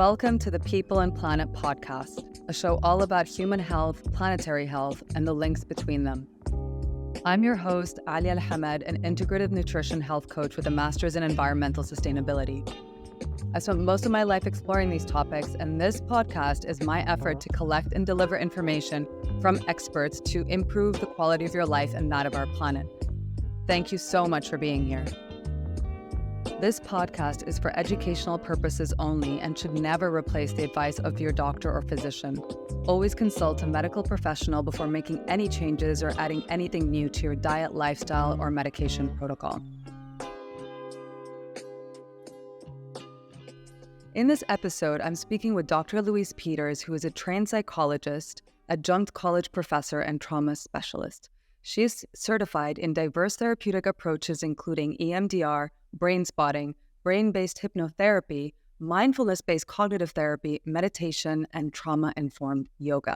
Welcome to the People and Planet podcast, a show all about human health, planetary health, and the links between them. I'm your host, Alya, an integrative nutrition health coach with a master's in environmental sustainability. I spent most of my life exploring these topics, and this podcast is my effort to collect and deliver information from experts to improve the quality of your life and that of our planet. Thank you so much for being here. This podcast is for educational purposes only and should never replace the advice of your doctor or physician. Always consult a medical professional before making any changes or adding anything new to your diet, lifestyle, or medication protocol. In this episode, I'm speaking with Dr. Louise Peters, who is a trained psychologist, adjunct college professor, and trauma specialist. She is certified in diverse therapeutic approaches, including EMDR, brain spotting, brain-based hypnotherapy, mindfulness-based cognitive therapy, meditation, and trauma-informed yoga.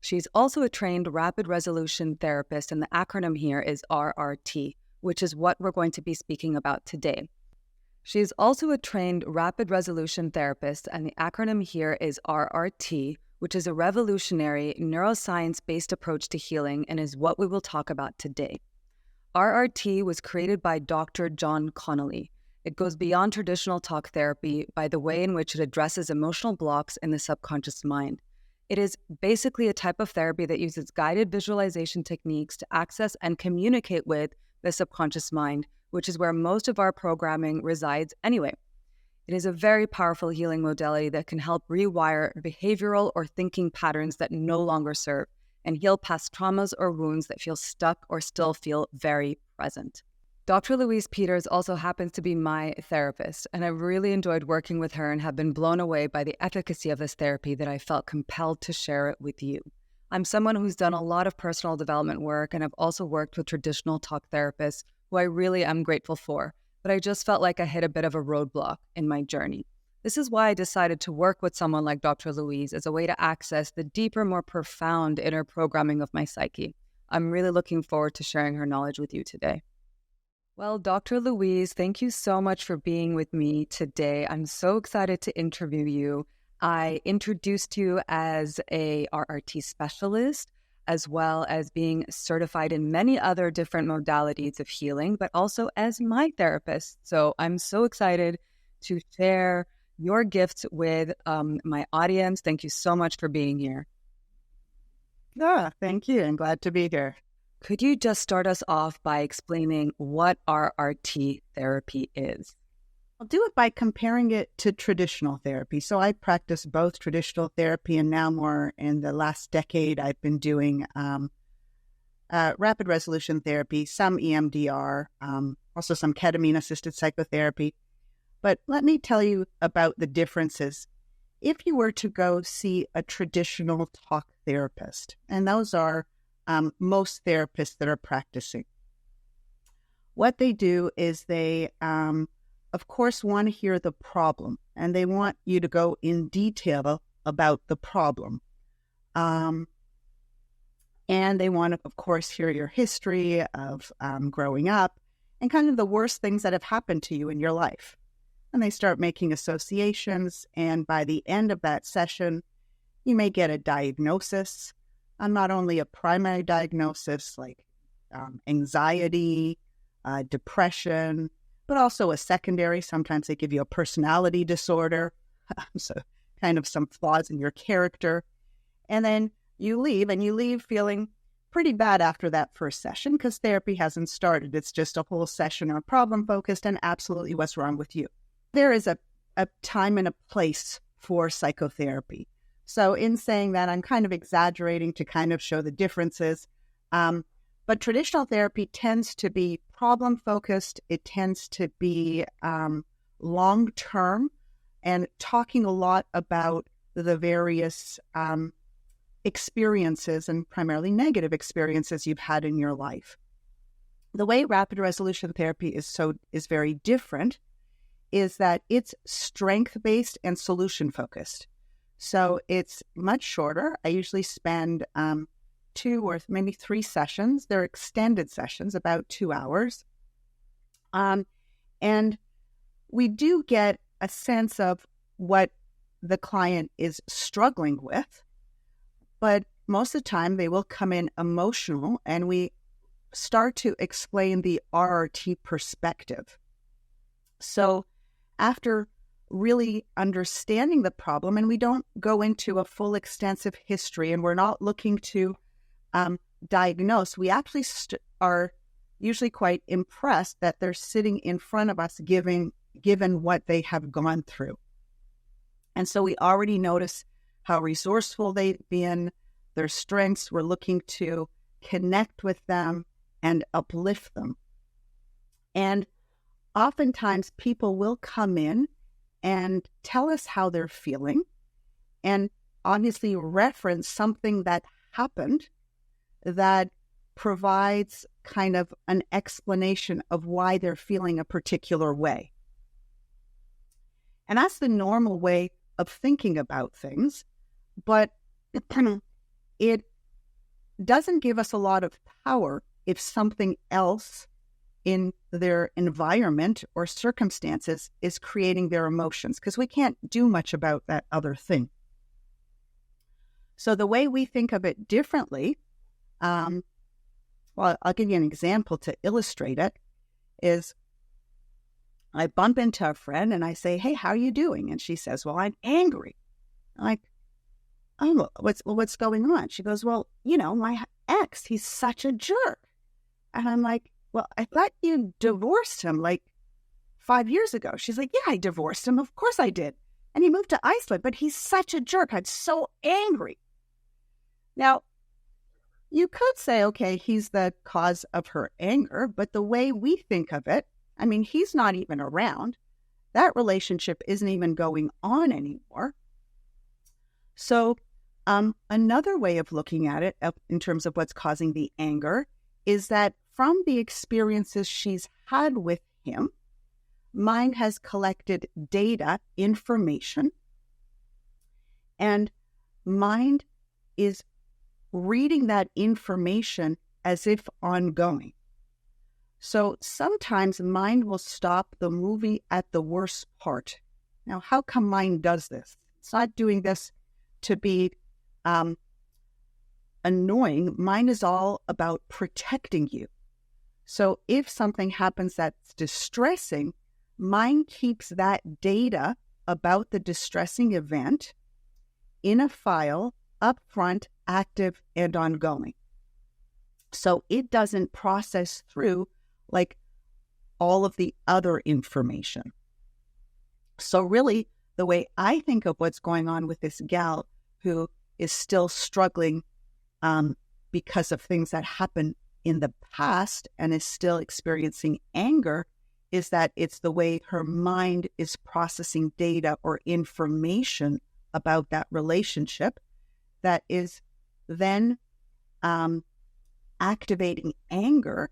She's also a trained rapid resolution therapist, and the acronym here is RRT, which is what we're going to be speaking about today. She is also a trained rapid resolution therapist, and the acronym here is RRT, which is a revolutionary neuroscience-based approach to healing and is what we will talk about today. RRT was created by Dr. John Connolly. It goes beyond traditional talk therapy by the way in which it addresses emotional blocks in the subconscious mind. It is basically a type of therapy that uses guided visualization techniques to access and communicate with the subconscious mind, which is where most of our programming resides anyway. It is a very powerful healing modality that can help rewire behavioral or thinking patterns that no longer serve and heal past traumas or wounds that feel stuck or still feel very present. Dr. Louise Peters also happens to be my therapist, and I really enjoyed working with her and have been blown away by the efficacy of this therapy that I felt compelled to share it with you. I'm someone who's done a lot of personal development work, and I've also worked with traditional talk therapists, who I really am grateful for, but I just felt like I hit a bit of a roadblock in my journey. This is why I decided to work with someone like Dr. Louise as a way to access the deeper, more profound inner programming of my psyche. I'm really looking forward to sharing her knowledge with you today. Well, Dr. Louise, thank you so much for being with me today. I'm so excited to interview you. I introduced you as a RRT specialist, as well as being certified in many other different modalities of healing, but also as my therapist. So I'm so excited to share your gifts with my audience. Thank you so much for being here. Thank you. I'm glad to be here. Could you just start us off by explaining what RRT therapy is? I'll do it by comparing it to traditional therapy. So I practice both traditional therapy and now more in the last decade, I've been doing rapid resolution therapy, some EMDR, also some ketamine-assisted psychotherapy. But let me tell you about the differences. If you were to go see a traditional talk therapist, and those are most therapists that are practicing, what they do is they, of course, want to hear the problem, and they want you to go in detail about the problem. And they want to, of course, hear your history of growing up and kind of the worst things that have happened to you in your life. And they start making associations, and by the end of that session, you may get a diagnosis, not only a primary diagnosis like anxiety, depression, but also a secondary. Sometimes they give you a personality disorder, so kind of some flaws in your character. And then you leave feeling pretty bad after that first session because therapy hasn't started. It's just a whole session on problem-focused and absolutely what's wrong with you. There is a time and a place for psychotherapy. So in saying that, I'm kind of exaggerating to kind of show the differences. But traditional therapy tends to be problem-focused. It tends to be long-term and talking a lot about the various experiences and primarily negative experiences you've had in your life. The way rapid resolution therapy is very different is that it's strength-based and solution-focused. So it's much shorter. I usually spend 2 or maybe 3 sessions. They're extended sessions, about 2 hours. And we do get a sense of what the client is struggling with. But most of the time they will come in emotional, and we start to explain the RRT perspective. So after really understanding the problem, and we don't go into a full extensive history, and we're not looking to diagnose, we actually are usually quite impressed that they're sitting in front of us given what they have gone through. And so we already notice how resourceful they've been, their strengths. We're looking to connect with them and uplift them. And oftentimes people will come in and tell us how they're feeling, and obviously reference something that happened that provides kind of an explanation of why they're feeling a particular way. And that's the normal way of thinking about things, but it doesn't give us a lot of power if something else in their environment or circumstances is creating their emotions, because we can't do much about that other thing. So the way we think of it differently, well, I'll give you an example to illustrate it, is I bump into a friend and I say, "Hey, how are you doing?" And she says, "Well, I'm angry." I'm like, "Oh, what's going on?" She goes, "Well, my ex, he's such a jerk." And I'm like, "Well, I thought you divorced him like 5 years ago." She's like, "Yeah, I divorced him. Of course I did. And he moved to Iceland, but he's such a jerk. I'm so angry." Now, you could say, okay, he's the cause of her anger, but the way we think of it, I mean, he's not even around. That relationship isn't even going on anymore. So another way of looking at it in terms of what's causing the anger is that from the experiences she's had with him, mind has collected data, information, and mind is reading that information as if ongoing. So sometimes mind will stop the movie at the worst part. Now, how come mind does this? It's not doing this to be annoying. Mind is all about protecting you. So if something happens that's distressing, mind keeps that data about the distressing event in a file, upfront, active, and ongoing. So it doesn't process through like all of the other information. So really, the way I think of what's going on with this gal who is still struggling because of things that happened in the past and is still experiencing anger is that it's the way her mind is processing data or information about that relationship that is then activating anger.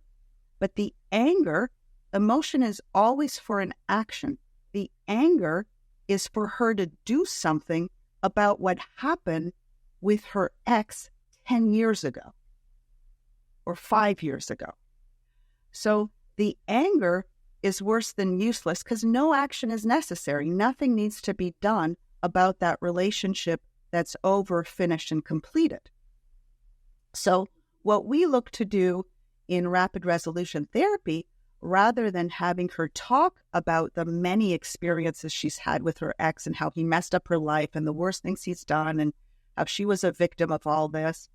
But the anger, emotion is always for an action. The anger is for her to do something about what happened with her ex 10 years ago or 5 years ago. So the anger is worse than useless because no action is necessary. Nothing needs to be done about that relationship that's over, finished, and completed. So what we look to do in rapid resolution therapy, rather than having her talk about the many experiences she's had with her ex and how he messed up her life and the worst things he's done and how she was a victim of all this,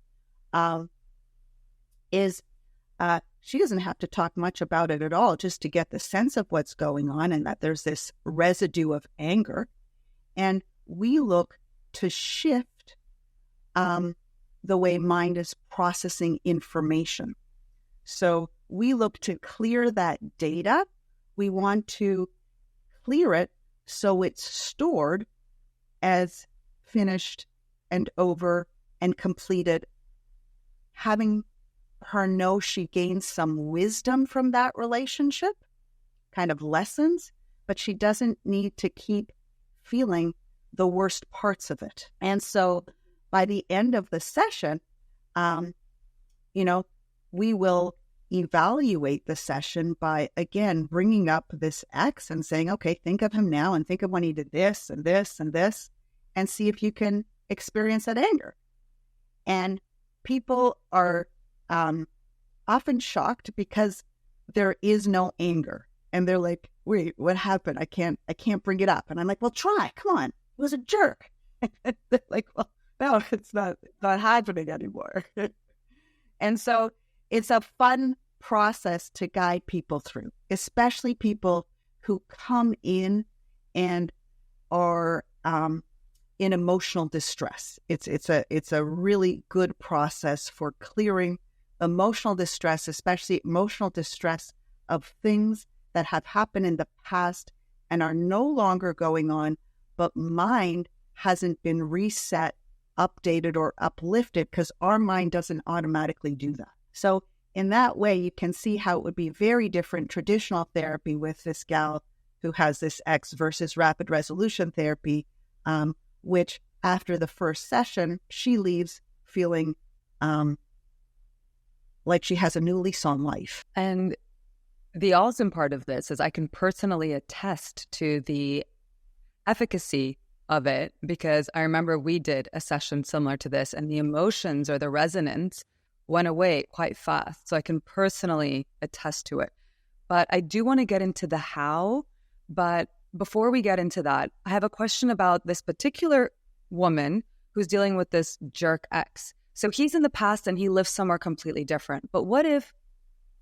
she doesn't have to talk much about it at all, just to get the sense of what's going on and that there's this residue of anger. And we look to shift the way mind is processing information. So we look to clear that data. We want to clear it so it's stored as finished and over and completed, having her know she gained some wisdom from that relationship, kind of lessons, but she doesn't need to keep feeling the worst parts of it. And so by the end of the session, we will evaluate the session by, again, bringing up this ex and saying, okay, think of him now and think of when he did this and this and this. and see if you can experience that anger. And people are often shocked because there is no anger. And they're like, wait, what happened? I can't bring it up. And I'm like, well, try, come on. It was a jerk. They're like, well, no, it's not happening anymore. And so it's a fun process to guide people through, especially people who come in and are in emotional distress. It's a really good process for clearing emotional distress, especially emotional distress of things that have happened in the past and are no longer going on, but mind hasn't been reset, updated, or uplifted because our mind doesn't automatically do that. So in that way, you can see how it would be very different traditional therapy with this gal who has this X versus rapid resolution therapy, which after the first session, she leaves feeling like she has a new lease on life. And the awesome part of this is I can personally attest to the efficacy of it, because I remember we did a session similar to this and the emotions or the resonance went away quite fast. So I can personally attest to it. But I do want to get into the how. But before we get into that, I have a question about this particular woman who's dealing with this jerk ex. So he's in the past and he lives somewhere completely different. But what if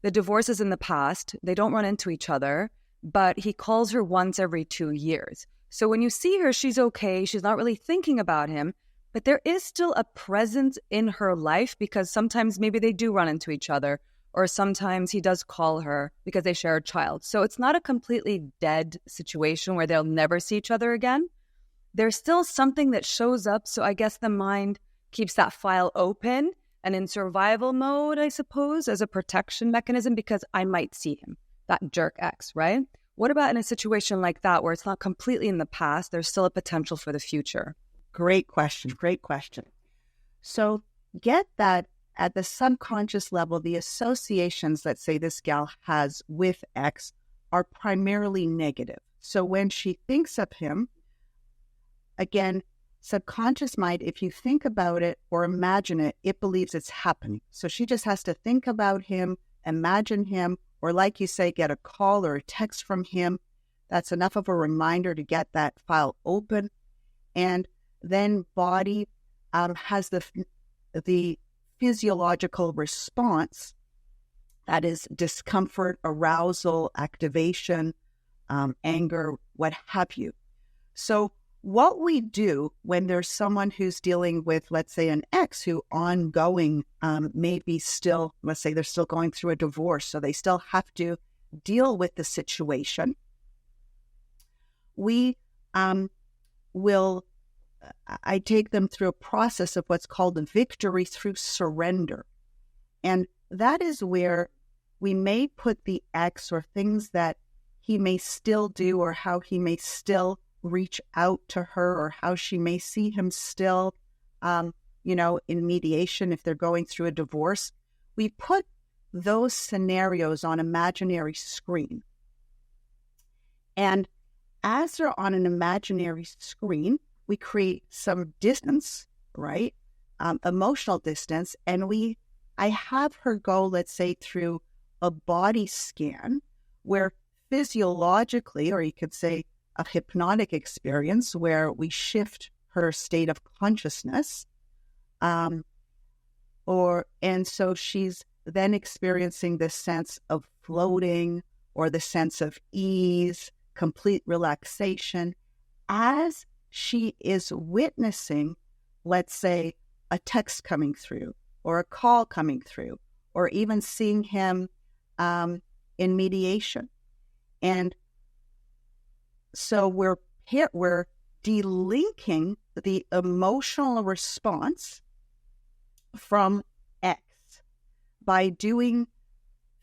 the divorce is in the past, they don't run into each other, but he calls her once every 2 years. So when you see her, she's okay. She's not really thinking about him, but there is still a presence in her life because sometimes maybe they do run into each other, or sometimes he does call her because they share a child. So it's not a completely dead situation where they'll never see each other again. There's still something that shows up. So I guess the mind keeps that file open and in survival mode, I suppose, as a protection mechanism because I might see him, that jerk ex, right? What about in a situation like that where it's not completely in the past, there's still a potential for the future? Great question. So get that at the subconscious level, the associations that say this gal has with X are primarily negative. So when she thinks of him, again, subconscious mind, if you think about it or imagine it, it believes it's happening. So she just has to think about him, imagine him, or like you say, get a call or a text from him. That's enough of a reminder to get that file open. And then body has the physiological response, that is discomfort, arousal, activation, anger, what have you. So what we do when there's someone who's dealing with, let's say, an ex who ongoing maybe still, let's say they're still going through a divorce, so they still have to deal with the situation, we I take them through a process of what's called a victory through surrender. And that is where we may put the X or things that he may still do or how he may still reach out to her or how she may see him still, in mediation if they're going through a divorce. We put those scenarios on imaginary screen. And as they're on an imaginary screen, we create some distance, right? Emotional distance. And I have her go, let's say, through a body scan where physiologically, or you could say a hypnotic experience where we shift her state of consciousness. And so she's then experiencing this sense of floating or the sense of ease, complete relaxation as she is witnessing, let's say, a text coming through or a call coming through or even seeing him in mediation. And so we're delinking the emotional response from X by doing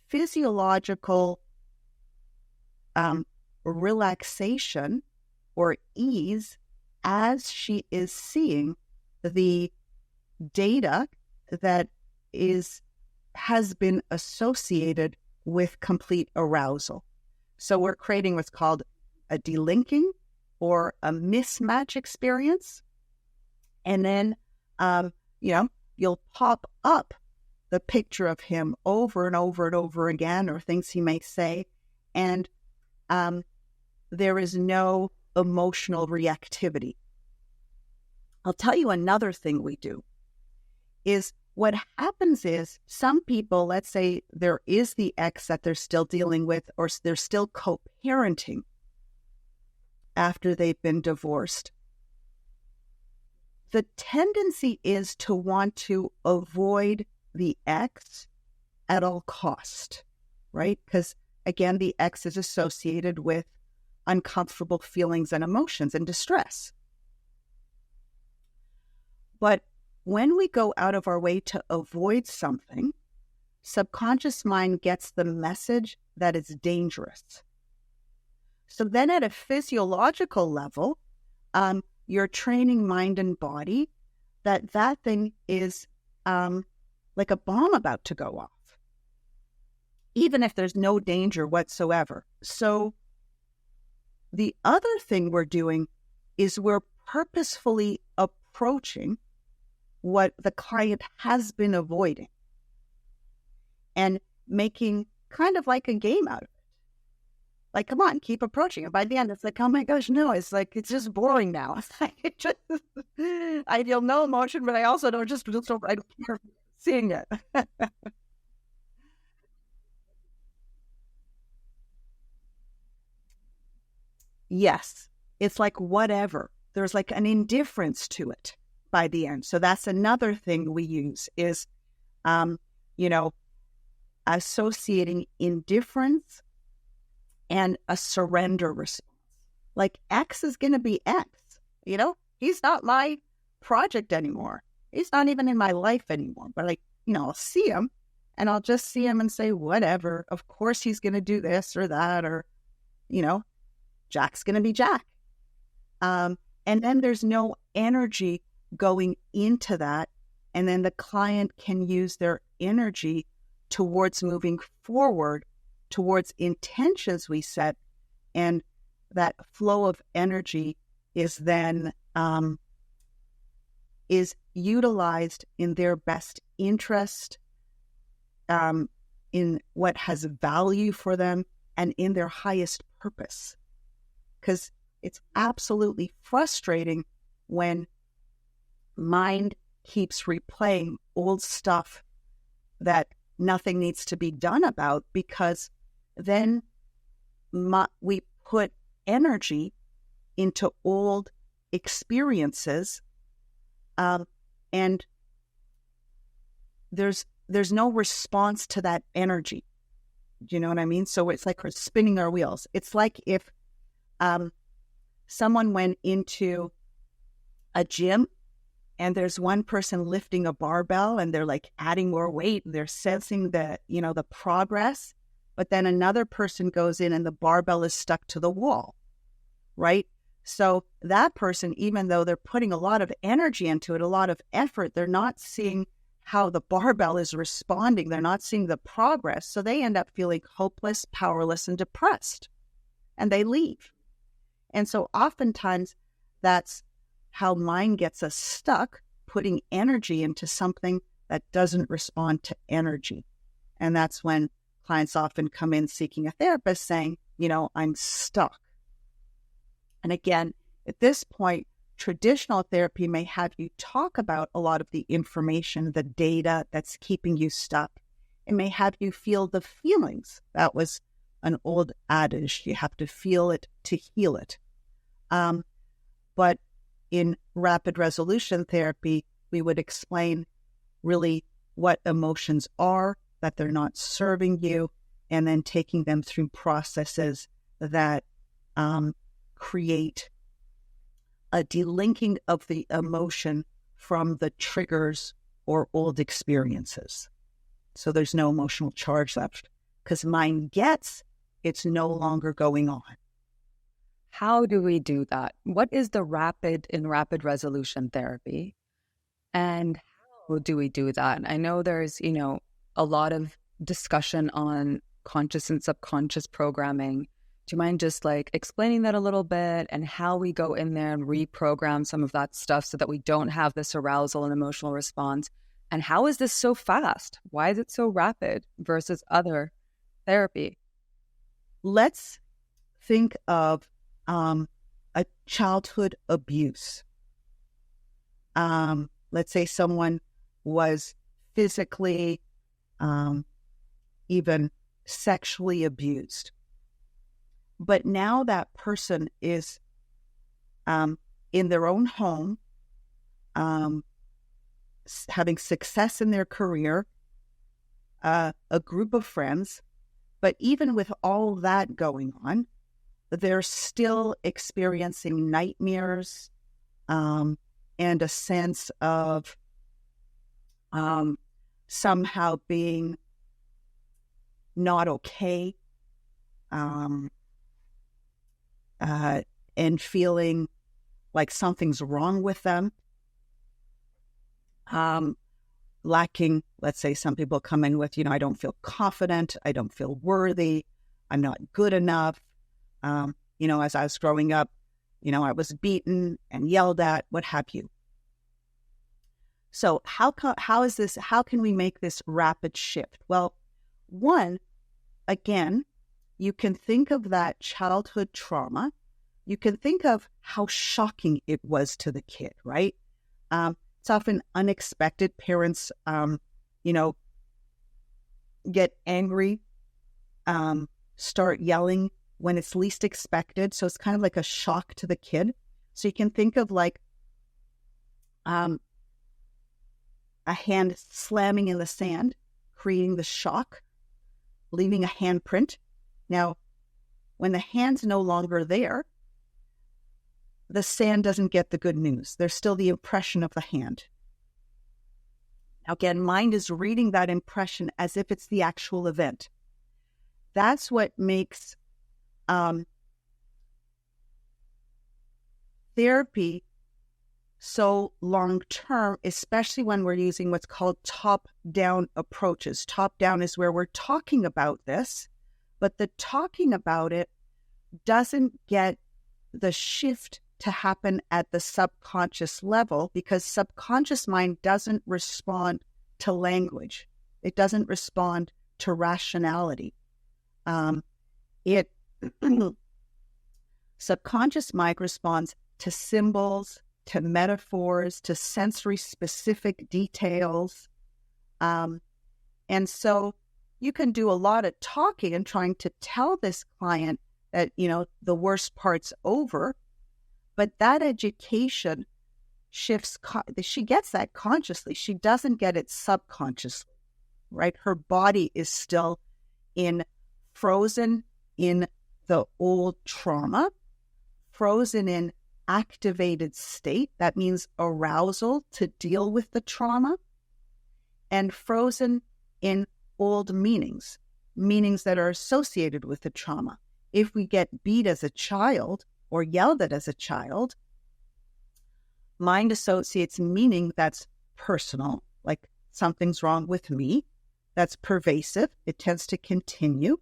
physiological relaxation or ease as she is seeing the data that has been associated with complete arousal. So we're creating what's called a delinking or a mismatch experience And then, you'll pop up the picture of him over and over and over again, or things he may say. And there is no emotional reactivity. I'll tell you another thing we do is what happens is some people, let's say there is the ex that they're still dealing with, or they're still co-parenting after they've been divorced. The tendency is to want to avoid the ex at all cost, right? Because again, the ex is associated with uncomfortable feelings and emotions and distress. But when we go out of our way to avoid something, subconscious mind gets the message that it's dangerous. So then at a physiological level, you're training mind and body that thing is like a bomb about to go off, even if there's no danger whatsoever. So the other thing we're doing is we're purposefully approaching what the client has been avoiding and making kind of like a game out of it. Like, come on, keep approaching it. By the end, it's like, oh my gosh, no, it's like, it's just boring now. It's like, I feel no emotion, but I also don't I don't care seeing it. Yes, it's like whatever. There's like an indifference to it by the end. So that's another thing we use is, associating indifference and a surrender response. Like X is going to be X, he's not my project anymore. He's not even in my life anymore. But I'll see him and I'll just see him and say, whatever, of course he's going to do this or that, or, Jack's going to be Jack. And then there's no energy going into that. And then the client can use their energy towards moving forward, towards intentions we set. And that flow of energy is then is utilized in their best interest, in what has value for them, and in their highest purpose. Because it's absolutely frustrating when mind keeps replaying old stuff that nothing needs to be done about, because then we put energy into old experiences, and there's no response to that energy. Do you know what I mean? So it's like we're spinning our wheels. It's like if someone went into a gym and there's one person lifting a barbell and they're like adding more weight and they're sensing the progress, but then another person goes in and the barbell is stuck to the wall, right? So that person, even though they're putting a lot of energy into it, a lot of effort, they're not seeing how the barbell is responding. They're not seeing the progress. So they end up feeling hopeless, powerless, and depressed, and they leave. And so oftentimes that's how mind gets us stuck, putting energy into something that doesn't respond to energy. And that's when clients often come in seeking a therapist saying, I'm stuck. And again, at this point, traditional therapy may have you talk about a lot of the information, the data that's keeping you stuck. It may have you feel the feelings. That was an old adage. You have to feel it to heal it. But in rapid resolution therapy, we would explain really what emotions are, that they're not serving you, and then taking them through processes that create a delinking of the emotion from the triggers or old experiences. So there's no emotional charge left because mind gets it's no longer going on. How do we do that? What is the rapid resolution therapy? And how do we do that? I know there's, a lot of discussion on conscious and subconscious programming. Do you mind just like explaining that a little bit and how we go in there and reprogram some of that stuff so that we don't have this arousal and emotional response? And how is this so fast? Why is it so rapid versus other therapy? Let's think of a childhood abuse. Let's say someone was physically, even sexually abused. But now that person is in their own home, having success in their career, a group of friends. But even with all that going on, they're still experiencing nightmares and a sense of somehow being not okay, and feeling like something's wrong with them. Lacking, let's say some people come in with, I don't feel confident, I don't feel worthy, I'm not good enough. As I was growing up, I was beaten and yelled at, what have you. So how can we make this rapid shift? Well, one, again, you can think of that childhood trauma. You can think of how shocking it was to the kid, right? It's often unexpected. Parents, get angry, start yelling when it's least expected. So it's kind of like a shock to the kid. So you can think of like a hand slamming in the sand, creating the shock, leaving a handprint. Now, when the hand's no longer there, the sand doesn't get the good news. There's still the impression of the hand. Now, again, mind is reading that impression as if it's the actual event. That's what makes therapy so long-term, especially when we're using what's called top-down approaches. Top-down is where we're talking about this, but the talking about it doesn't get the shift to happen at the subconscious level, because subconscious mind doesn't respond to language. It doesn't respond to rationality. Subconscious mind responds to symbols, to metaphors, to sensory specific details. And so you can do a lot of talking and trying to tell this client that, the worst part's over. But that education shifts, she gets that consciously. She doesn't get it subconsciously, right? Her body is still frozen in the old trauma, frozen in activated state. That means arousal to deal with the trauma, and frozen in old meanings that are associated with the trauma. If we get beat as a child, or yelled at as a child, mind associates meaning that's personal, like something's wrong with me, that's pervasive, it tends to continue,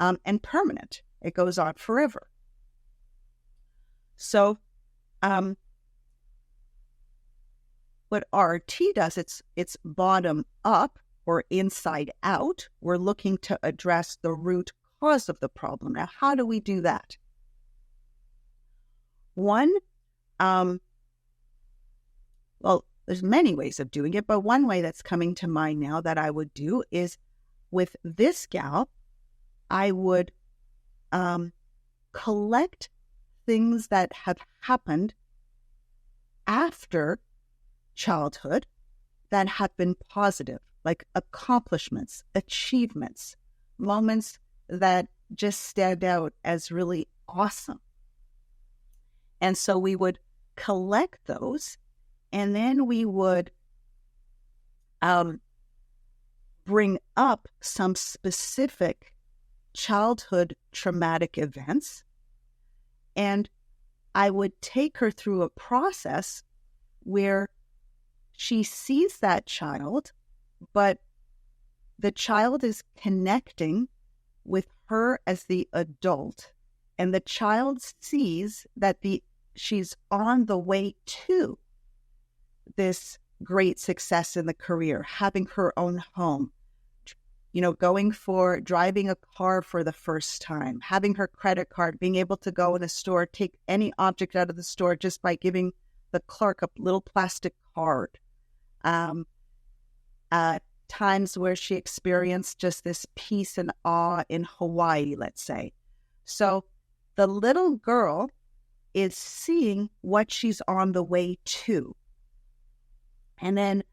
and permanent. It goes on forever. So what RT does, it's bottom up or inside out. We're looking to address the root cause of the problem. Now, how do we do that? One, there's many ways of doing it, but one way that's coming to mind now that I would do is with this gal, I would collect things that have happened after childhood that have been positive, like accomplishments, achievements, moments that just stand out as really awesome. And so we would collect those, and then we would bring up some specific childhood traumatic events, and I would take her through a process where she sees that child, but the child is connecting with her as the adult, and the child sees that she's on the way to this great success in the career, having her own home, driving a car for the first time, having her credit card, being able to go in a store, take any object out of the store just by giving the clerk a little plastic card. Times where she experienced just this peace and awe in Hawaii, let's say. So the little girl is seeing what she's on the way to, and then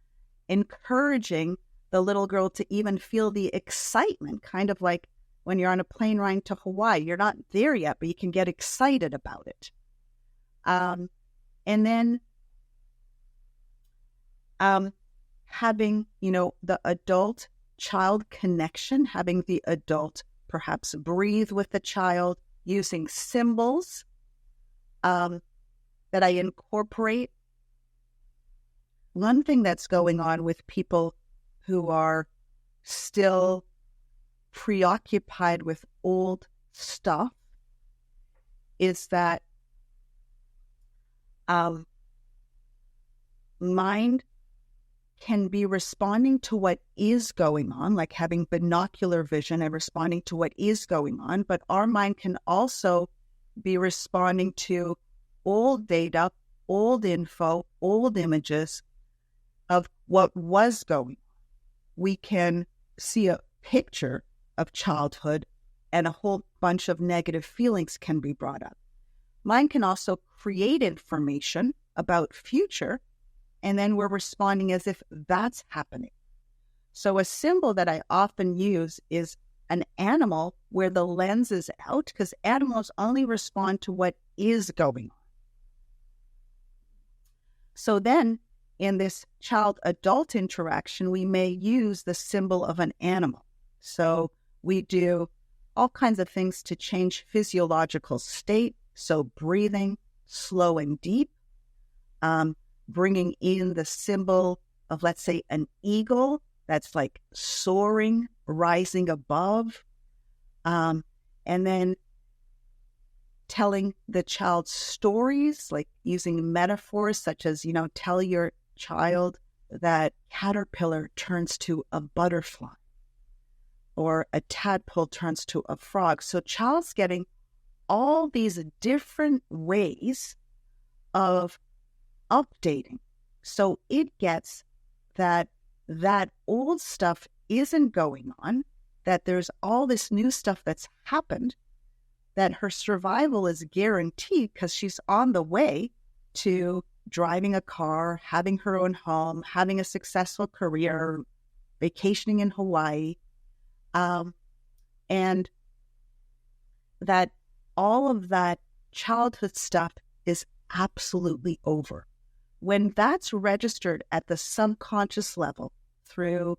encouraging the little girl to even feel the excitement, kind of like when you're on a plane ride to Hawaii. You're not there yet, but you can get excited about it. And then having, the adult-child connection, having the adult perhaps breathe with the child, using symbols that I incorporate. One thing that's going on with people who are still preoccupied with old stuff is that mind can be responding to what is going on, like having binocular vision and responding to what is going on, but our mind can also be responding to old data, old info, old images of what was going on. We can see a picture of childhood and a whole bunch of negative feelings can be brought up. Mind can also create information about future, and then we're responding as if that's happening. So a symbol that I often use is an animal where the lens is out, because animals only respond to what is going on. So then in this child-adult interaction, we may use the symbol of an animal. So we do all kinds of things to change physiological state. So breathing, slow and deep, bringing in the symbol of, let's say, an eagle that's like soaring, rising above, and then telling the child stories, like using metaphors such as, tell your child that caterpillar turns to a butterfly or a tadpole turns to a frog. So child's getting all these different ways of updating. So it gets that old stuff isn't going on, that there's all this new stuff that's happened, that her survival is guaranteed because she's on the way to driving a car, having her own home, having a successful career, vacationing in Hawaii, and that all of that childhood stuff is absolutely over. When that's registered at the subconscious level through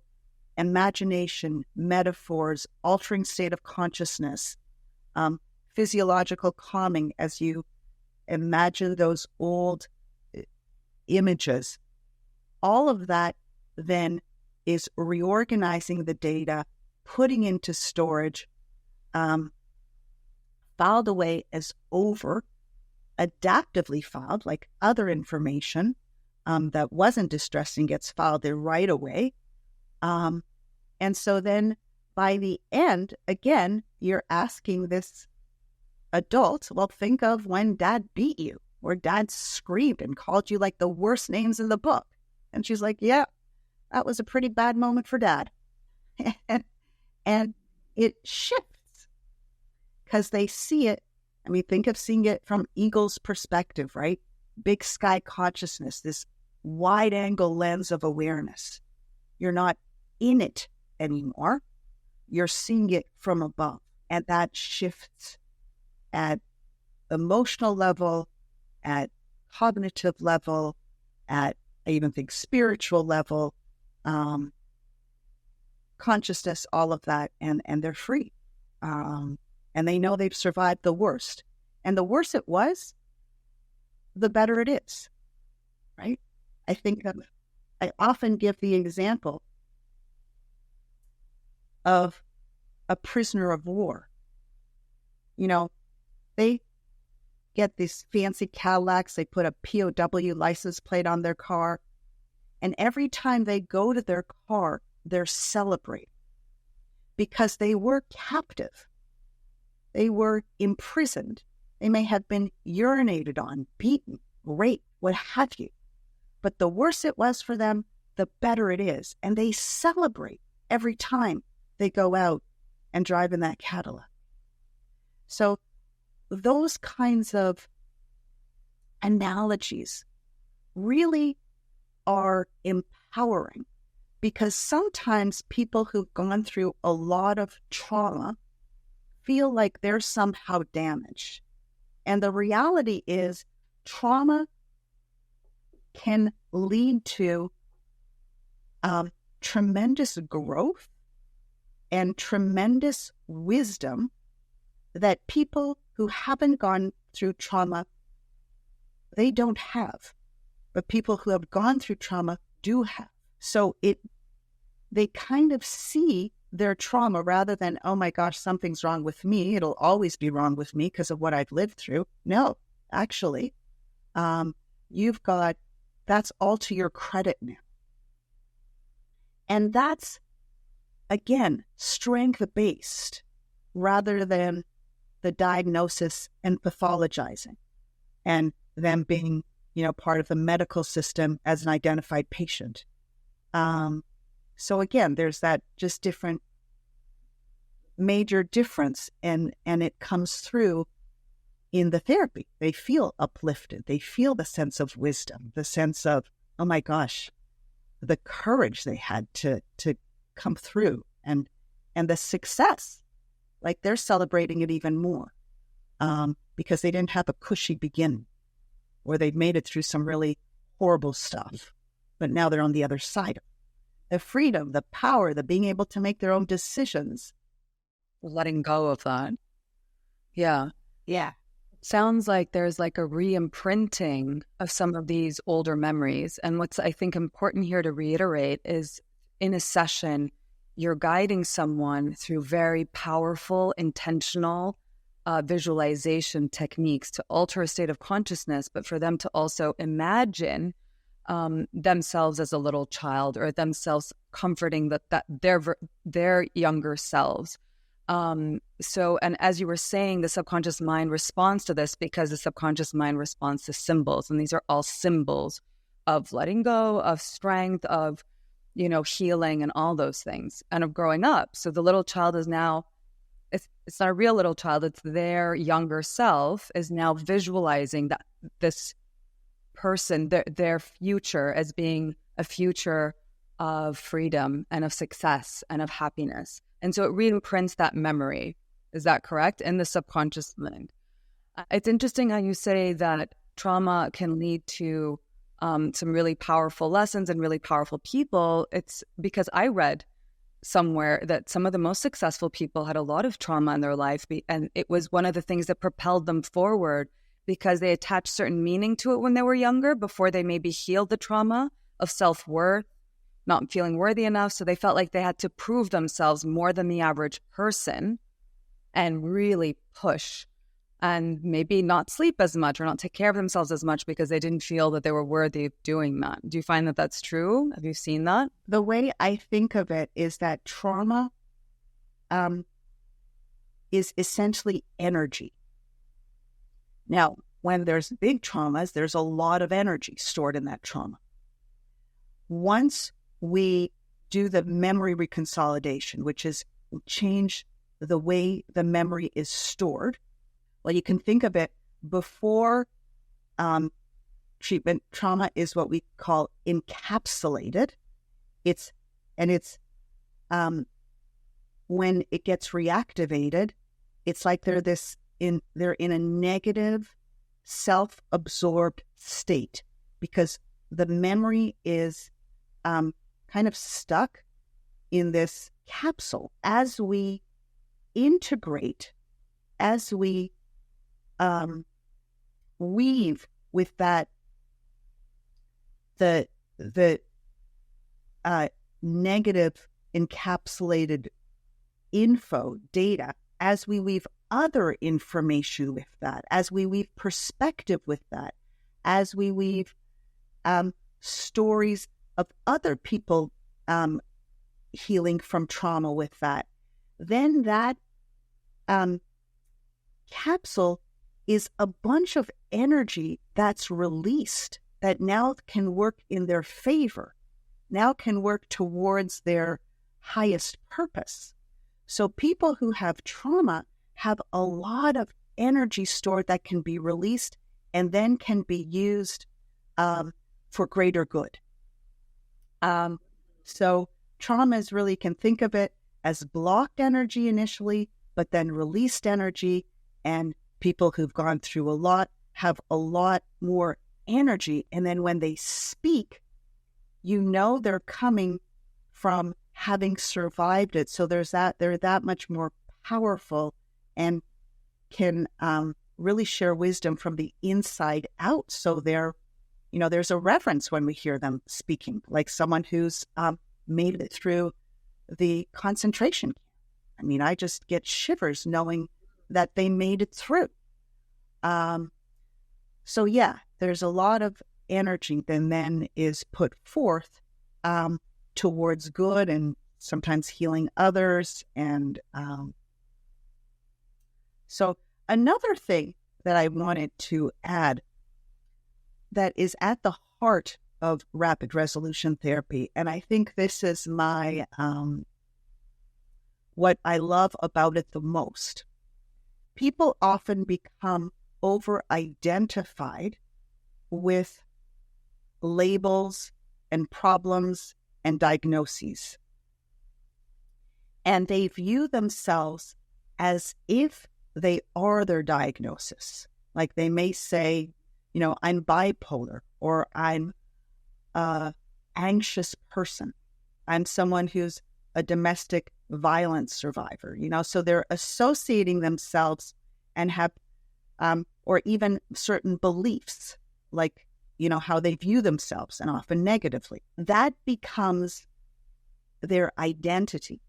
imagination, metaphors, altering state of consciousness, physiological calming as you imagine those old images, all of that then is reorganizing the data, putting into storage, filed away as over, adaptively filed, like other information that wasn't distressing gets filed there right away. And so then by the end, again, you're asking this adult, well, think of when dad beat you or dad screamed and called you like the worst names in the book. And she's like, yeah, that was a pretty bad moment for dad. And it shifts because they see it. I mean, think of seeing it from eagle's perspective, right? Big sky consciousness, this wide angle lens of awareness. You're not in it anymore. You're seeing it from above. And that shifts at emotional level, at cognitive level, at, I even think, spiritual level, consciousness, all of that, and they're free. And they know they've survived the worst. And the worse it was, the better it is, right? I think I often give the example of a prisoner of war. You know, they get these fancy Cadillacs, they put a POW license plate on their car, and every time they go to their car, they're celebrating because they were captive. They were imprisoned. They may have been urinated on, beaten, raped, what have you. But the worse it was for them, the better it is. And they celebrate every time they go out and drive in that Cadillac. So those kinds of analogies really are empowering, because sometimes people who've gone through a lot of trauma feel like they're somehow damaged. And the reality is trauma can lead to tremendous growth and tremendous wisdom that people who haven't gone through trauma, they don't have. But people who have gone through trauma do have. So they kind of see their trauma rather than, oh my gosh, something's wrong with me. It'll always be wrong with me because of what I've lived through. No, actually, that's all to your credit now. And that's, again, strength-based rather than the diagnosis and pathologizing and them being, part of the medical system as an identified patient. So again, there's that just different major difference, and it comes through in the therapy. They feel uplifted. They feel the sense of wisdom, the sense of, oh my gosh, the courage they had to come through, and the success. Like they're celebrating it even more because they didn't have a cushy beginning, or they've made it through some really horrible stuff, but now they're on the other side of it. The freedom, the power, the being able to make their own decisions. Letting go of that. Yeah. Yeah. Sounds like there's like a re-imprinting of some of these older memories. And what's, I think, important here to reiterate is in a session, you're guiding someone through very powerful, intentional visualization techniques to alter a state of consciousness, but for them to also imagine themselves as a little child, or themselves comforting that their younger selves. So, and as you were saying, the subconscious mind responds to this because the subconscious mind responds to symbols. And these are all symbols of letting go, of strength, of, healing and all those things, and of growing up. So the little child is now, it's not a real little child, it's their younger self is now visualizing that this person, their future, as being a future of freedom and of success and of happiness. And so it re-imprints that memory. Is that correct? In the subconscious mind. It's interesting how you say that trauma can lead to some really powerful lessons and really powerful people. It's because I read somewhere that some of the most successful people had a lot of trauma in their life, and it was one of the things that propelled them forward, because they attached certain meaning to it when they were younger, before they maybe healed the trauma of self-worth, not feeling worthy enough. So they felt like they had to prove themselves more than the average person and really push, and maybe not sleep as much or not take care of themselves as much because they didn't feel that they were worthy of doing that. Do you find that that's true? Have you seen that? The way I think of it is that trauma is essentially energy. Now, when there's big traumas, there's a lot of energy stored in that trauma. Once we do the memory reconsolidation, which is change the way the memory is stored, well, you can think of it before treatment. Trauma is what we call encapsulated. It's when it gets reactivated, it's like they're in a negative, self-absorbed state, because the memory is kind of stuck in this capsule. As we integrate, as we weave with that, the negative encapsulated info, data, as we weave other information with that, as we weave perspective with that, as we weave stories of other people healing from trauma with that, then that capsule is a bunch of energy that's released that now can work in their favor, now can work towards their highest purpose. So people who have trauma have a lot of energy stored that can be released and then can be used for greater good. So trauma is really, can think of it as blocked energy initially, but then released energy, and people who've gone through a lot have a lot more energy. And then when they speak, you know they're coming from having survived it. So they're that much more powerful and can really share wisdom from the inside out. So there's a reverence when we hear them speaking, like someone who's made it through the concentration camp. I mean, I just get shivers knowing that they made it through. So yeah, there's a lot of energy that then is put forth towards good and sometimes healing others. And so another thing that I wanted to add that is at the heart of rapid resolution therapy, and I think this is my what I love about it the most. People often become over-identified with labels and problems and diagnoses. And they view themselves as if they are their diagnosis. Like they may say, I'm bipolar, or I'm an anxious person. I'm someone who's a domestic violence survivor, so they're associating themselves and have, or even certain beliefs, like, how they view themselves, and often negatively. That becomes their identity.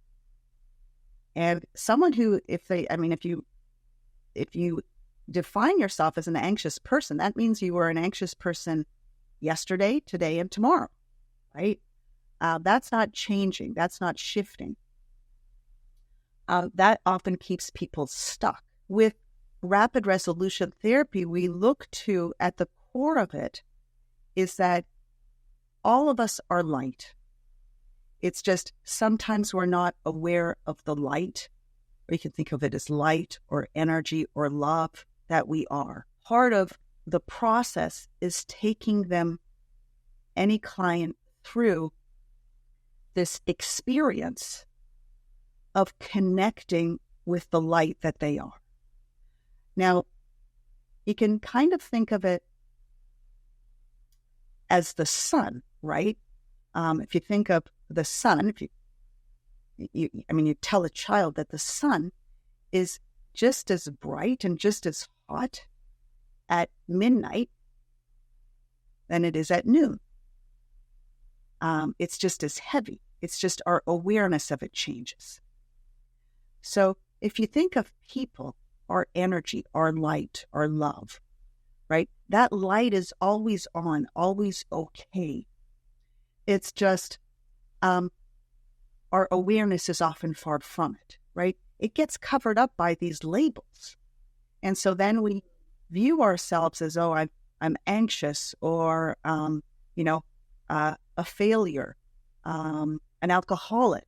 And someone who, if you define yourself as an anxious person, that means you were an anxious person yesterday, today, and tomorrow, right? That's not changing. That's not shifting. That often keeps people stuck. With rapid resolution therapy, we look to, at the core of it, is that all of us are light. It's just sometimes we're not aware of the light, or you can think of it as light or energy or love that we are. Part of the process is taking any client through this experience of connecting with the light that they are. Now, you can kind of think of it as the sun, right? If you think of the sun, you tell a child that the sun is just as bright and just as hot at midnight than it is at noon. It's just as heavy. It's just our awareness of it changes. So if you think of people, our energy, our light, our love, right? That light is always on, always okay. It's just our awareness is often far from it, right? It gets covered up by these labels. And so then we view ourselves as, I'm anxious, or, a failure, an alcoholic,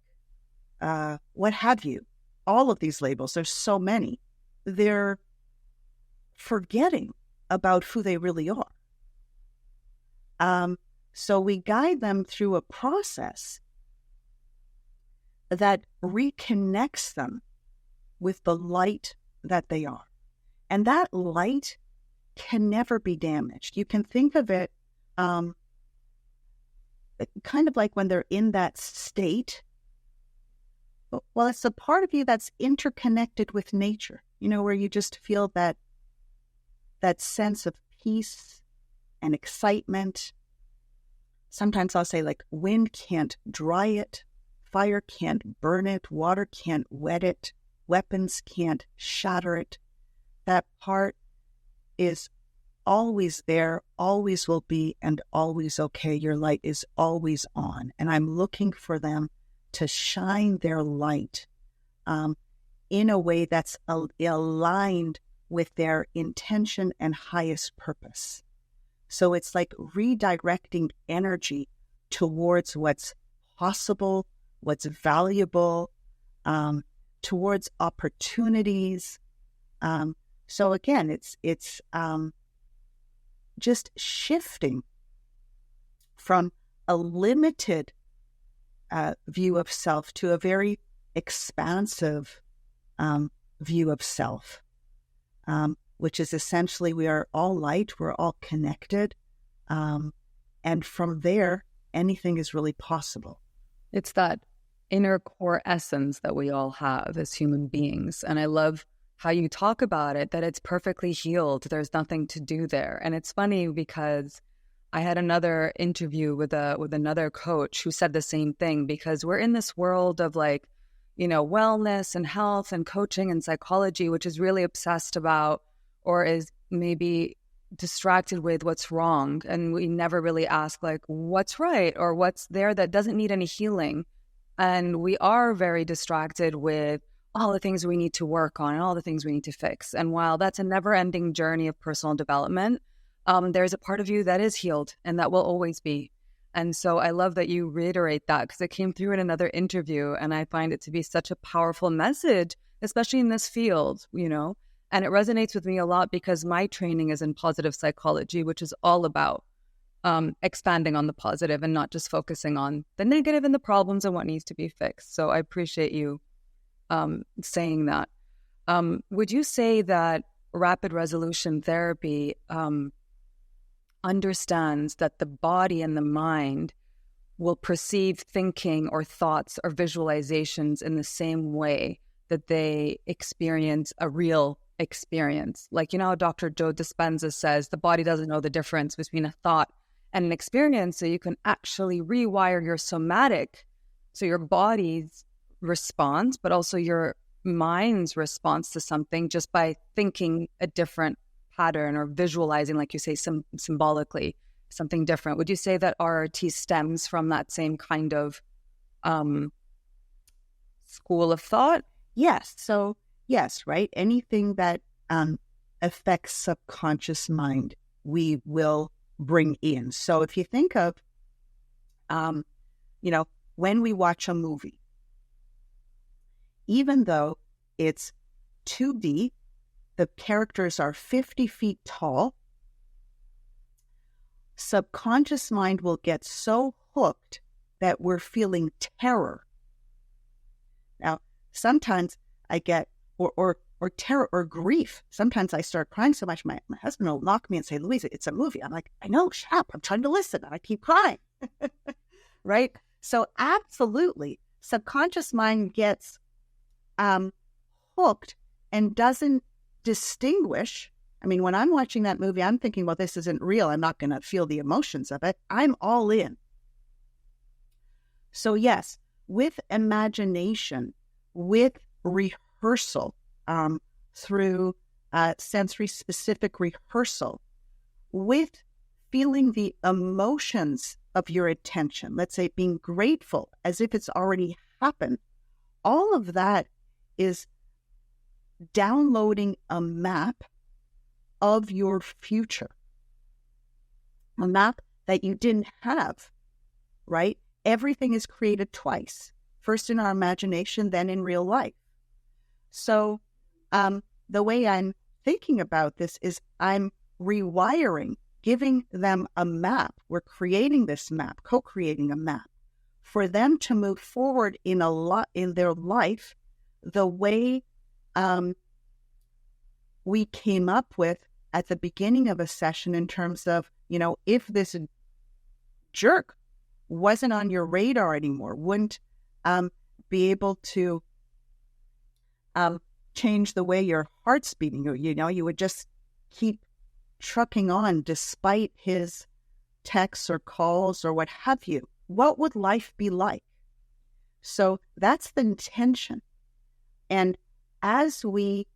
what have you. All of these labels, there's so many. They're forgetting about who they really are. So we guide them through a process that reconnects them with the light that they are. And that light can never be damaged. You can think of it kind of like when they're in that state. Well, it's a part of you that's interconnected with nature, where you just feel that sense of peace and excitement. Sometimes I'll say, like, wind can't dry it, Fire can't burn it. Water can't wet it. Weapons can't shatter it. That part is always there, always will be, and always okay. Your light is always on. And I'm looking for them to shine their light in a way that's aligned with their intention and highest purpose. So it's like redirecting energy towards what's possible, what's valuable, towards opportunities. So again, it's just shifting from a limited view of self to a very expansive view of self, which is essentially we are all light, we're all connected, and from there, anything is really possible. It's that inner core essence that we all have as human beings. And I love how you talk about it, that it's perfectly healed. There's nothing to do there. And it's funny because I had another interview with another coach who said the same thing, because we're in this world of like, you know, wellness and health and coaching and psychology, which is really obsessed about or is maybe distracted with what's wrong. And we never really ask like what's right or what's there that doesn't need any healing. And we are very distracted with all the things we need to work on and all the things we need to fix. And while that's a never-ending journey of personal development, there's a part of you that is healed and that will always be. And so I love that you reiterate that, because it came through in another interview, and I find it to be such a powerful message, especially in this field, you know. And it resonates with me a lot because my training is in positive psychology, which is all about expanding on the positive and not just focusing on the negative and the problems and what needs to be fixed. So I appreciate you saying that. Would you say that rapid resolution therapy understands that the body and the mind will perceive thinking or thoughts or visualizations in the same way that they experience a real experience? Like, you know, Dr. Joe Dispenza says the body doesn't know the difference between a thought and an experience, so you can actually rewire your somatic, so your body's response, but also your mind's response to something just by thinking a different pattern or visualizing, like you say, symbolically something different. Would you say that RRT stems from that same kind of school of thought? Yes. So yes, right. Anything that affects subconscious mind, we will bring in. So if you think of, you know, when we watch a movie, even though it's 2D, the characters are 50 feet tall, subconscious mind will get so hooked that we're feeling terror. Now, sometimes I get, or terror or grief. Sometimes I start crying so much, my husband will knock me and say, Louise, it's a movie. I'm like, I know, shut up. I'm trying to listen. And I keep crying. Right? So absolutely, subconscious mind gets hooked and doesn't distinguish. I mean, when I'm watching that movie, I'm thinking, well, this isn't real. I'm not going to feel the emotions of it. I'm all in. So yes, with imagination, with rehearsal, through sensory-specific rehearsal, with feeling the emotions of your attention, let's say being grateful as if it's already happened, all of that is downloading a map of your future, a map that you didn't have, right? Everything is created twice, first in our imagination, then in real life. So the way I'm thinking about this is I'm rewiring, giving them a map. We're creating this map, co-creating a map for them to move forward in their life the way we came up with at the beginning of a session, in terms of, you know, if this jerk wasn't on your radar anymore, wouldn't be able to change the way your heart's beating, you know, you would just keep trucking on despite his texts or calls or what have you. What would life be like? So that's the intention. And as we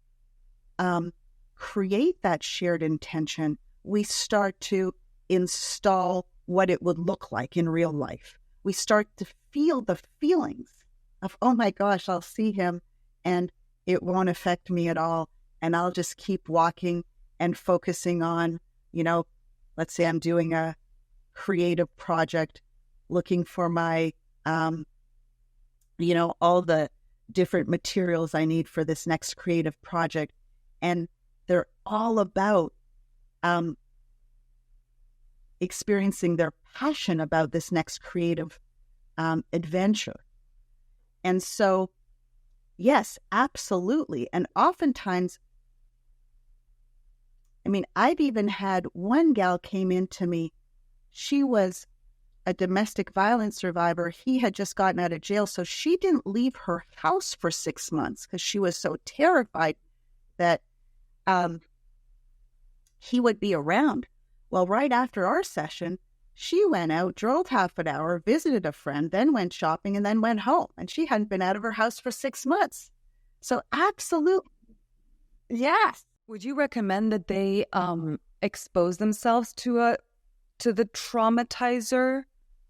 create that shared intention, we start to install what it would look like in real life. We start to feel the feelings of, oh my gosh, I'll see him and it won't affect me at all. And I'll just keep walking and focusing on, let's say I'm doing a creative project, looking for my, all the different materials I need for this next creative project. And they're all about experiencing their passion about this next creative adventure. And so, yes, absolutely. And oftentimes, I've even had one gal came in to me. She was a domestic violence survivor. He had just gotten out of jail. So she didn't leave her house for 6 months because she was so terrified that he would be around. Well, right after our session, she went out, drove half an hour, visited a friend, then went shopping, and then went home. And she hadn't been out of her house for 6 months. So absolutely, yes. Would you recommend that they expose themselves to the traumatizer,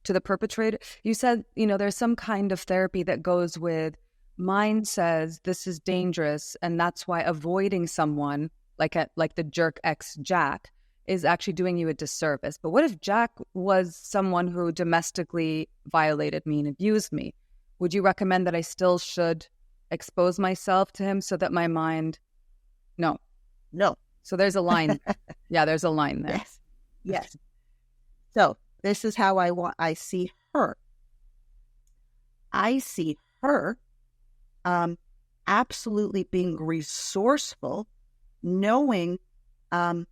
to the perpetrator? You said, there's some kind of therapy that goes with mind says this is dangerous, and that's why avoiding someone like the jerk ex Jack is actually doing you a disservice. But what if Jack was someone who domestically violated me and abused me? Would you recommend that I still should expose myself to him so that my mind... No. So there's a line. Yeah, there's a line there. Yes. So this is how I see her. I see her absolutely being resourceful, knowing, how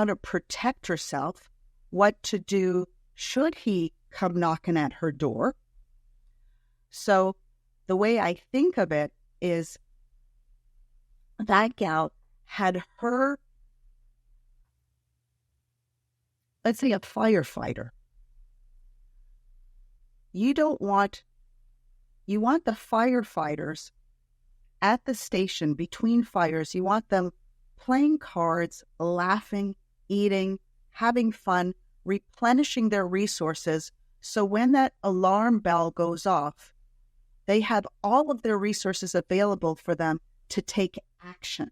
to protect herself, what to do should he come knocking at her door. So the way I think of it is that gal had her, let's say, a firefighter. You want the firefighters at the station between fires. You want them playing cards, laughing, eating, having fun, replenishing their resources. So when that alarm bell goes off, they have all of their resources available for them to take action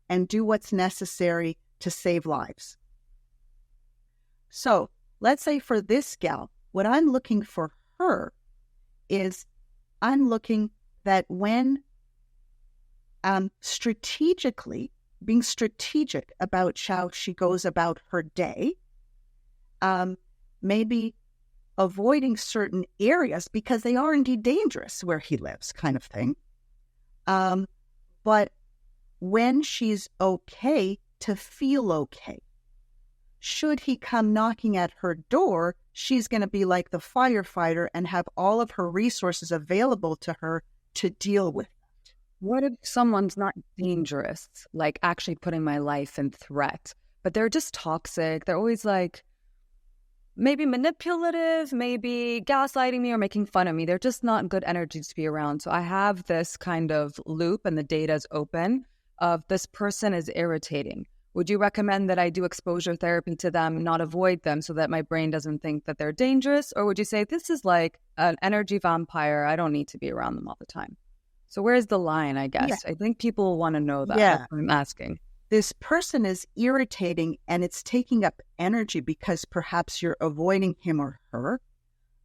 and do what's necessary to save lives. So let's say for this gal, what I'm looking for her is I'm looking that when strategically, being strategic about how she goes about her day, maybe avoiding certain areas because they are indeed dangerous where he lives, kind of thing. But when she's okay to feel okay, should he come knocking at her door, she's going to be like the firefighter and have all of her resources available to her to deal with it. What if someone's not dangerous, like actually putting my life in threat, but they're just toxic? They're always like maybe manipulative, maybe gaslighting me or making fun of me. They're just not good energy to be around. So I have this kind of loop and the data is open of this person is irritating. Would you recommend that I do exposure therapy to them, not avoid them so that my brain doesn't think that they're dangerous? Or would you say this is like an energy vampire? I don't need to be around them all the time. So where's the line, I guess? Yeah. I think people want to know that. Yeah. That's what I'm asking. This person is irritating and it's taking up energy because perhaps you're avoiding him or her.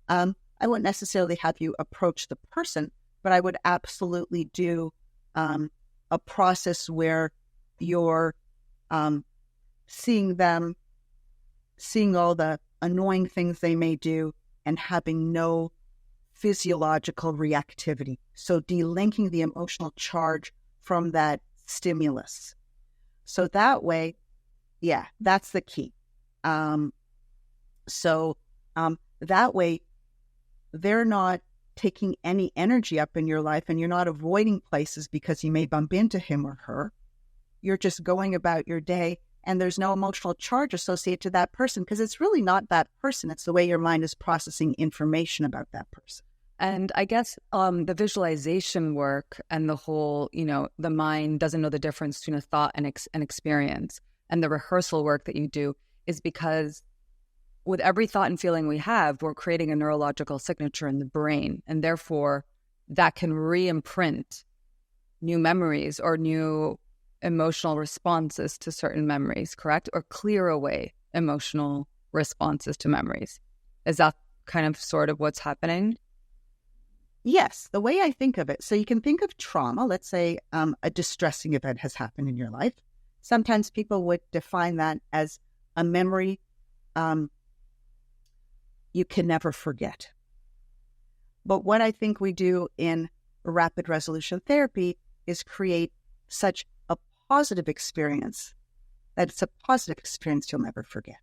I wouldn't necessarily have you approach the person, but I would absolutely do a process where you're seeing them, seeing all the annoying things they may do and having no physiological reactivity. So delinking the emotional charge from that stimulus. So that way, yeah, that's the key. So that way, they're not taking any energy up in your life and you're not avoiding places because you may bump into him or her. You're just going about your day and there's no emotional charge associated to that person because it's really not that person. It's the way your mind is processing information about that person. And I guess the visualization work and the whole, the mind doesn't know the difference between a thought and an experience. And the rehearsal work that you do is because with every thought and feeling we have, we're creating a neurological signature in the brain. And therefore, that can re-imprint new memories or new emotional responses to certain memories, correct? Or clear away emotional responses to memories. Is that kind of sort of what's happening? Yes, the way I think of it. So you can think of trauma. Let's say a distressing event has happened in your life. Sometimes people would define that as a memory you can never forget. But what I think we do in rapid resolution therapy is create such a positive experience that it's a positive experience you'll never forget.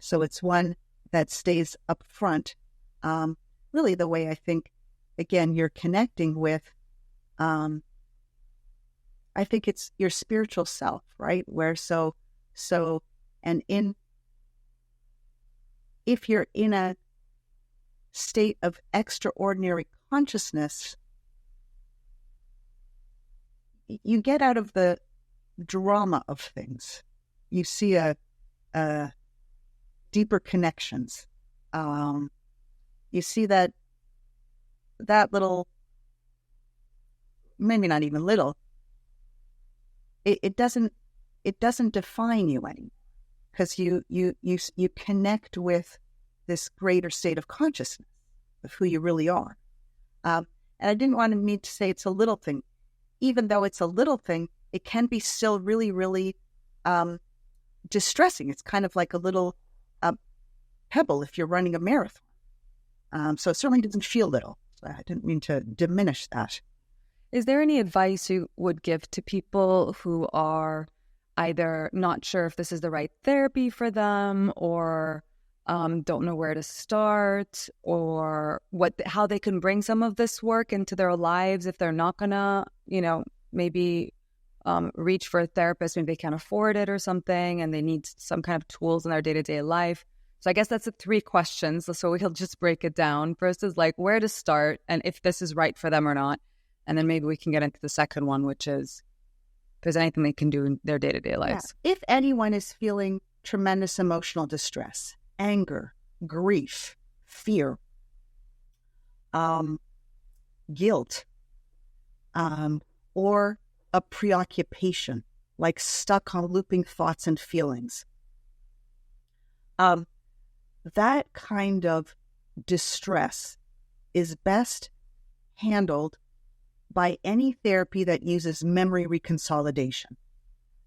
So it's one that stays up front. Really the way I think, again, you're connecting with, I think it's your spiritual self, right? If you're in a state of extraordinary consciousness, you get out of the drama of things. You see a deeper connections. You see that little, maybe not even little, it doesn't define you anymore because you connect with this greater state of consciousness of who you really are. And I didn't want me to say it's a little thing. Even though it's a little thing, it can be still really, really distressing. It's kind of like a little pebble if you're running a marathon. So it certainly doesn't feel little. So I didn't mean to diminish that. Is there any advice you would give to people who are either not sure if this is the right therapy for them or don't know where to start or how they can bring some of this work into their lives if they're not going to, maybe reach for a therapist, maybe they can't afford it or something and they need some kind of tools in their day-to-day life? So I guess that's the 3 questions. So we'll just break it down. First is like where to start and if this is right for them or not. And then maybe we can get into the second one, which is if there's anything they can do in their day-to-day lives. Yeah. If anyone is feeling tremendous emotional distress, anger, grief, fear, guilt, or a preoccupation, like stuck on looping thoughts and feelings, that kind of distress is best handled by any therapy that uses memory reconsolidation.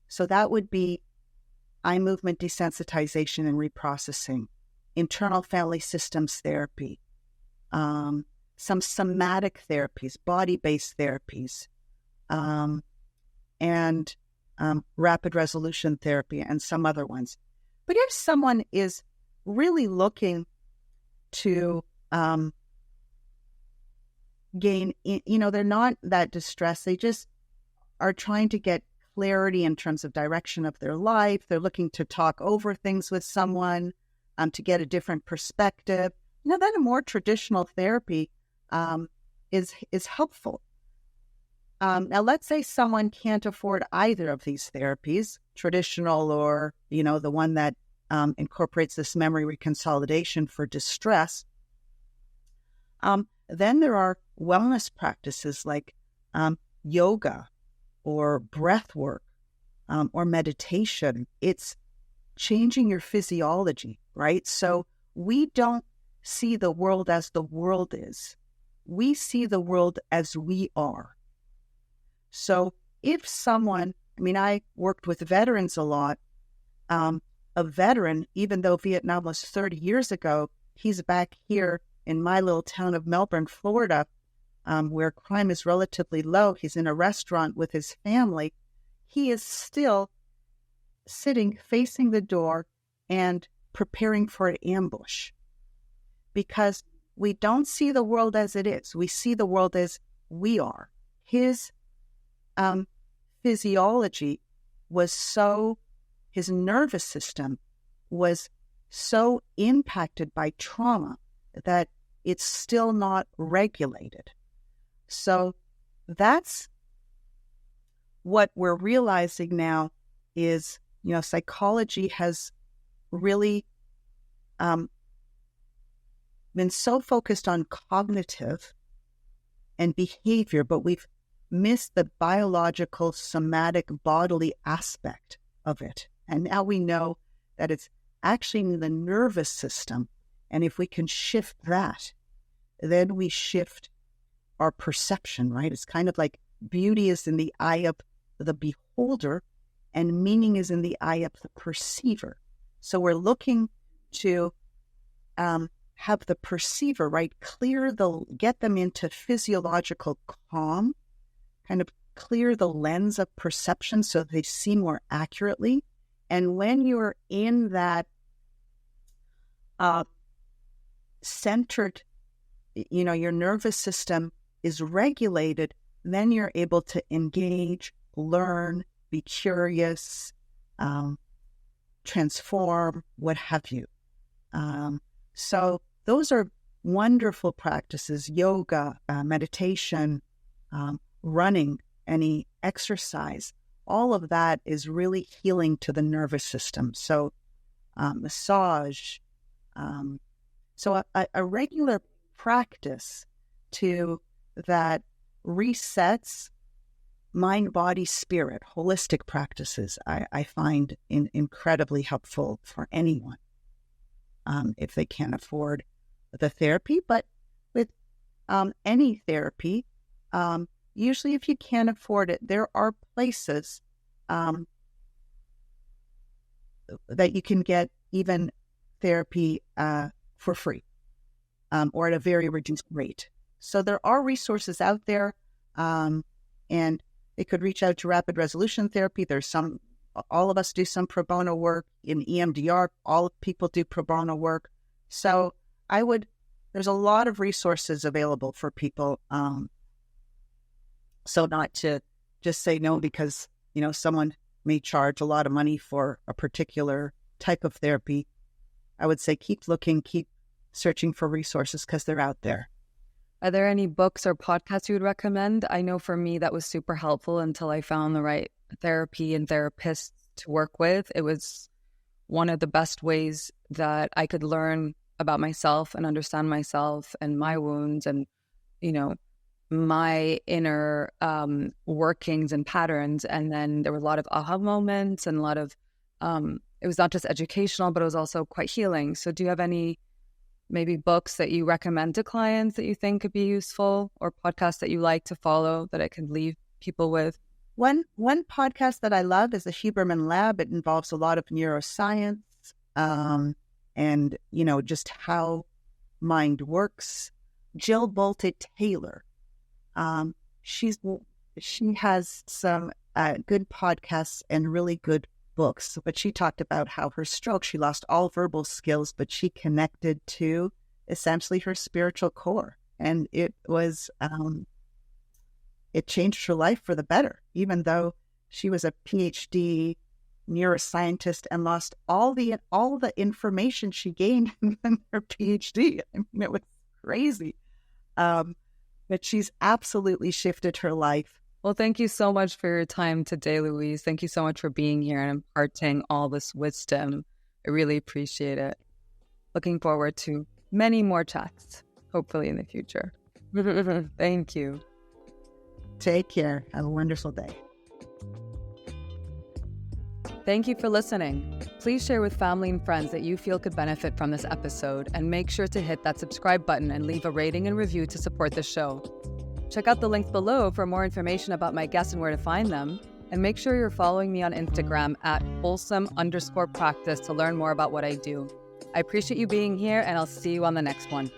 So that would be eye movement desensitization and reprocessing, internal family systems therapy, some somatic therapies, body-based therapies, and rapid resolution therapy and some other ones. But if someone is really looking to gain, they're not that distressed, they just are trying to get clarity in terms of direction of their life. They're looking to talk over things with someone to get a different perspective. Then a more traditional therapy is helpful. Now, let's say someone can't afford either of these therapies, traditional or, the one that incorporates this memory reconsolidation for distress. Then there are wellness practices like yoga or breath work or meditation. It's changing your physiology, right? So we don't see the world as the world is. We see the world as we are. So if someone, I worked with veterans a lot. A veteran, even though Vietnam was 30 years ago, he's back here in my little town of Melbourne, Florida, where crime is relatively low. He's in a restaurant with his family. He is still sitting facing the door and preparing for an ambush because we don't see the world as it is. We see the world as we are. His physiology was so his nervous system was so impacted by trauma that it's still not regulated. So that's what we're realizing now is, psychology has really been so focused on cognitive and behavior, but we've missed the biological, somatic, bodily aspect of it. And now we know that it's actually in the nervous system. And if we can shift that, then we shift our perception, right? It's kind of like beauty is in the eye of the beholder and meaning is in the eye of the perceiver. So we're looking to have the perceiver, right, get them into physiological calm, kind of clear the lens of perception so they see more accurately. And when you're in that centered, your nervous system is regulated, then you're able to engage, learn, be curious, transform, what have you. So those are wonderful practices, yoga, meditation, running, any exercise. All of that is really healing to the nervous system. So massage. So a regular practice that resets mind, body, spirit, holistic practices, I find incredibly helpful for anyone if they can't afford the therapy. But with any therapy, usually if you can't afford it, there are places that you can get even therapy for free or at a very reduced rate. So there are resources out there, and they could reach out to Rapid Resolution Therapy. All of us do some pro bono work in EMDR. All people do pro bono work. So there's a lot of resources available for people. So not to just say no because, someone may charge a lot of money for a particular type of therapy. I would say keep looking, keep searching for resources because they're out there. Are there any books or podcasts you would recommend? I know for me that was super helpful until I found the right therapy and therapists to work with. It was one of the best ways that I could learn about myself and understand myself and my wounds and, my inner workings and patterns. And then there were a lot of aha moments and a lot of, it was not just educational, but it was also quite healing. So do you have any maybe books that you recommend to clients that you think could be useful or podcasts that you like to follow that I could leave people with? One podcast that I love is the Huberman Lab. It involves a lot of neuroscience and, just how mind works. Jill Bolte-Taylor. She has some good podcasts and really good books, but she talked about how her stroke, she lost all verbal skills, but she connected to essentially her spiritual core. And it was, it changed her life for the better, even though she was a PhD neuroscientist and lost all the information she gained in her PhD. I mean, it was crazy. But she's absolutely shifted her life. Well, thank you so much for your time today, Louise. Thank you so much for being here and imparting all this wisdom. I really appreciate it. Looking forward to many more chats, hopefully in the future. Thank you. Take care. Have a wonderful day. Thank you for listening. Please share with family and friends that you feel could benefit from this episode, and make sure to hit that subscribe button and leave a rating and review to support the show. Check out the links below for more information about my guests and where to find them. And make sure you're following me on Instagram at wholesome_practice to learn more about what I do. I appreciate you being here, and I'll see you on the next one.